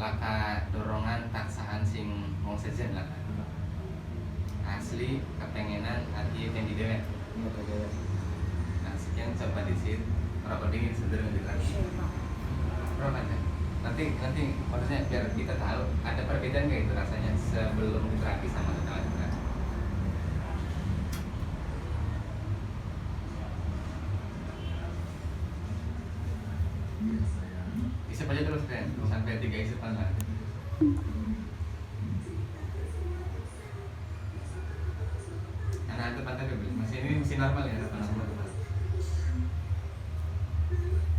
laka dorongan taksaan sing mau sejen lah asli kepengenan hati yang di dewek. Nah sekian coba disit rokok dingin sederhana lagi rokok aja nanti maksudnya biar kita tahu ada perbedaan nggak itu rasanya sebelum diterapi sama setelah diterapi. Isep aja terus kan sampai 3 isepan lah. Karena itu pantai masih ini masih normal ya apa normal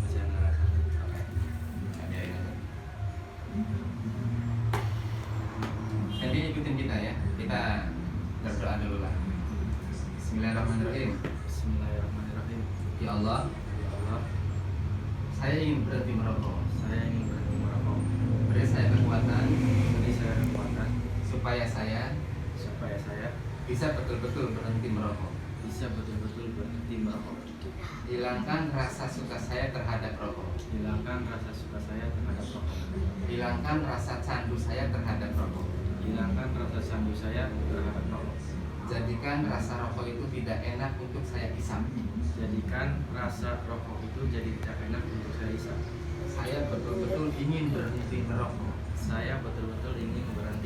masih yang ngerasa. Oke. Ada ini. Jadi ikutin kita ya. Kita berdoa dulu lah. Bismillahirrahmanirrahim. Bismillahirrahmanirrahim. Ya Allah, saya ingin berhenti merokok. Beri saya kekuatan supaya saya bisa betul-betul berhenti merokok. Hilangkan rasa suka saya terhadap rokok. Hilangkan rasa candu saya terhadap rokok. Jadikan rasa rokok itu tidak enak untuk saya isap. Saya betul-betul ingin berhenti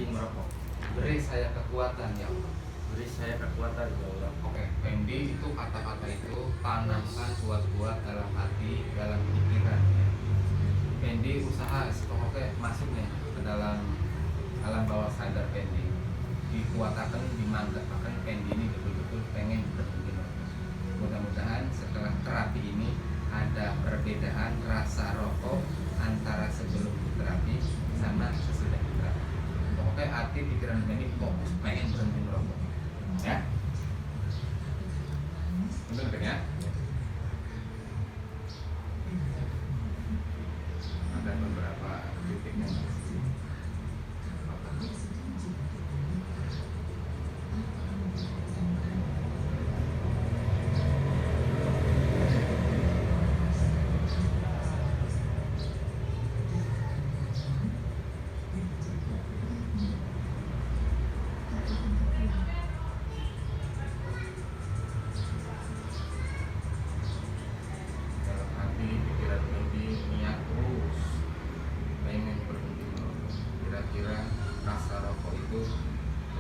merokok. Beri saya kekuatan ya Allah. Oke, Pendi itu kata-kata itu tanamkan buat-buat dalam hati, dalam pikiran. Pendi usaha pokoknya masuk nih ke dalam alam bawah sadar Pendi. Dikuatakan, dimantapkan Pendi ini betul-betul pengen berhenti merokok. Mudah-mudahan setelah terapi ini ada perbedaan rasa rokok antara sebelum terapi sama sesudah terapi. Pokoknya hati pikiran Pendi fokus pengen berhenti merokok. Ya, betul ya. Ada beberapa titik yang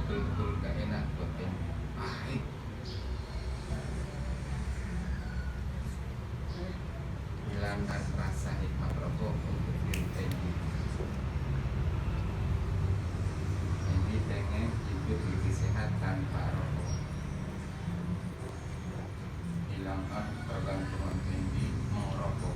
betul-betul gak enak buat Pendi, pahit. Hilangkan rasa nikmat rokok untuk diri Pendi. Pendi pengen hidup lebih sehat tanpa rokok. Hilangkan ketergantungan Pendi merokok.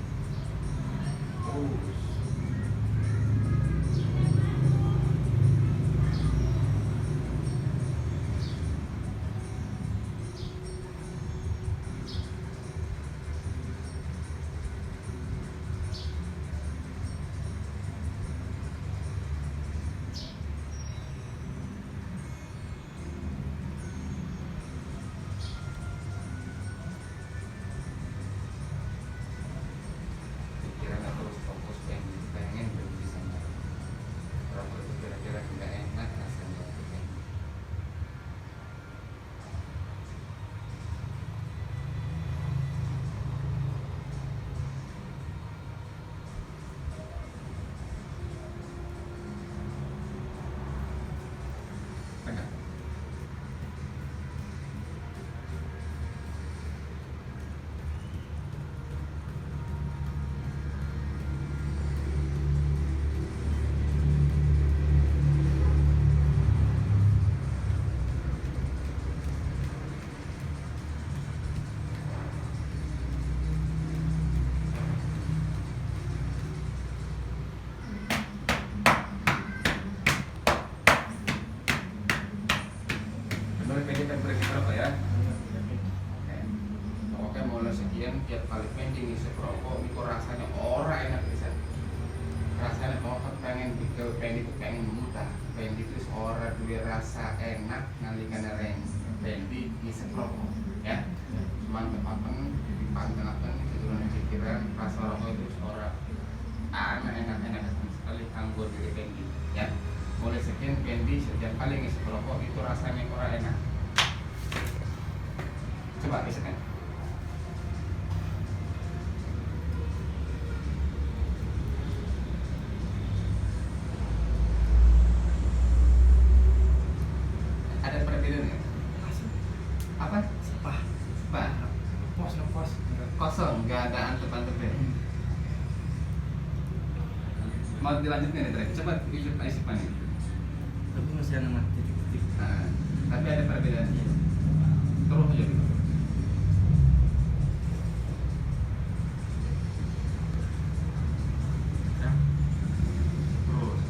Pendi kan berhenti merokok ya. Oke, mulai sekian tiap kali Pendi ngisi rokok, itu rasanya ora enak bisa. Rasanya mau pengen ke Pendi itu pengen muntah. Pendi itu ora duwe rasa enak nalika reng Pendi ngisi rokok ya. Cuman kepaten dipantengkan keturunan pikiran rasa rokok itu ora enak sekali kanggo diri Pendi. itu rasanya kurang enak. Coba gesekkan. Ada perbedaan nggak? Apa? Sepah. Pak, Ngepos. kosong, nggak ada antep-antepnya. Mau dilanjutkan nih, Trek? Coba isi panik. Tapi masih ada nama titik-titik. Nah, tapi ada perbedaannya. Terus aja dulu. Nah, Terus,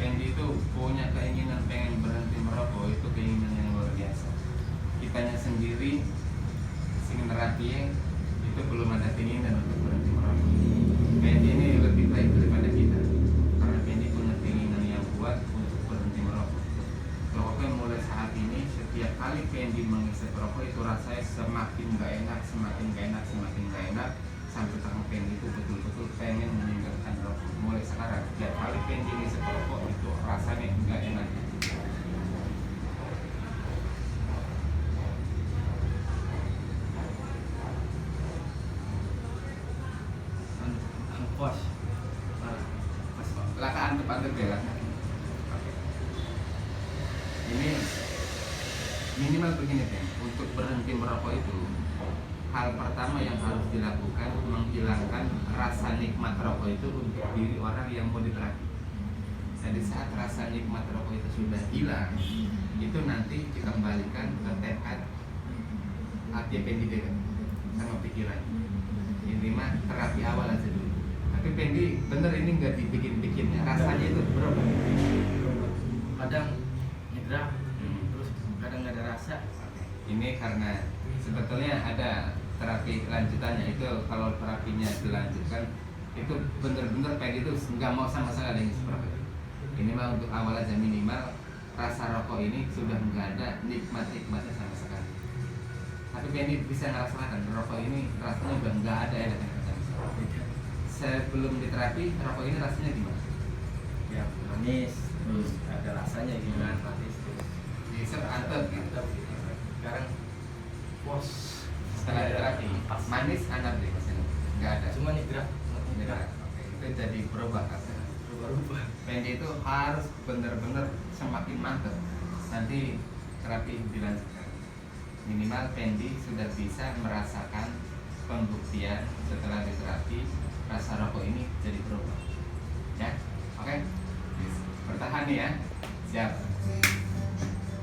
Pendi itu punya keinginan pengen berhenti merokok, itu keinginan yang luar biasa. Kitanya sendiri, sing nerapi itu belum ada keinginan untuk berhenti merokok. Pendi ini lebih baik daripada kita, karena Pendi punya keinginan yang kuat untuk berhenti merokok. Rokoknya mulai saat ini, setiap kali Pendi menghisap rokok itu rasanya semakin gak enak, sampai tangan Pendi itu betul-betul pengen meninggalkan rokok. Mulai sekarang, setiap kali Pendi menghisap rokok itu rasanya gak enak. ngepos. Lakaan antep ya lah. Ini minimal begini kan, untuk berhenti merokok itu hal pertama yang harus dilakukan menghilangkan rasa nikmat rokok itu untuk diri orang yang mau diterapi. Jadi saat rasa nikmat rokok itu sudah hilang, itu nanti dikembalikan ke tekad hati pendidikan sama pikiran. Ini mah terapi awal aja dulu. Tapi Pendi bener ini nggak dibikin-bikinnya, rasanya itu berubah. Kadang nyegrap, terus kadang nggak ada rasa. Ini karena sebetulnya ada terapi lanjutannya, itu kalau terapinya dilanjutkan itu bener-bener Pendi itu nggak mau sama sekali yang seperti itu. Ini mah untuk awal aja, minimal rasa rokok ini sudah nggak ada nikmatnya sama sekali. Tapi Pendi bisa ngerasakan rokok ini rasanya udah nggak ada enaknya sama sekali. Sebelum diterapi rokok ini rasanya gimana? Ya manis, terus ada rasanya gitu kan, manis terus. Bisa antep gitu. Sekarang pos. Setelah terapi manis antep deh rasanya nggak ada. Cuma nyegrap. Oke, itu jadi berubah rasanya. Berubah. Pendi itu harus benar-benar semakin mantap nanti terapi dilanjutkan. Minimal Pendi sudah bisa merasakan pembuktian setelah diterapi rasa rokok ini jadi berubah. Ya, oke. Bertahan nih ya. Siap.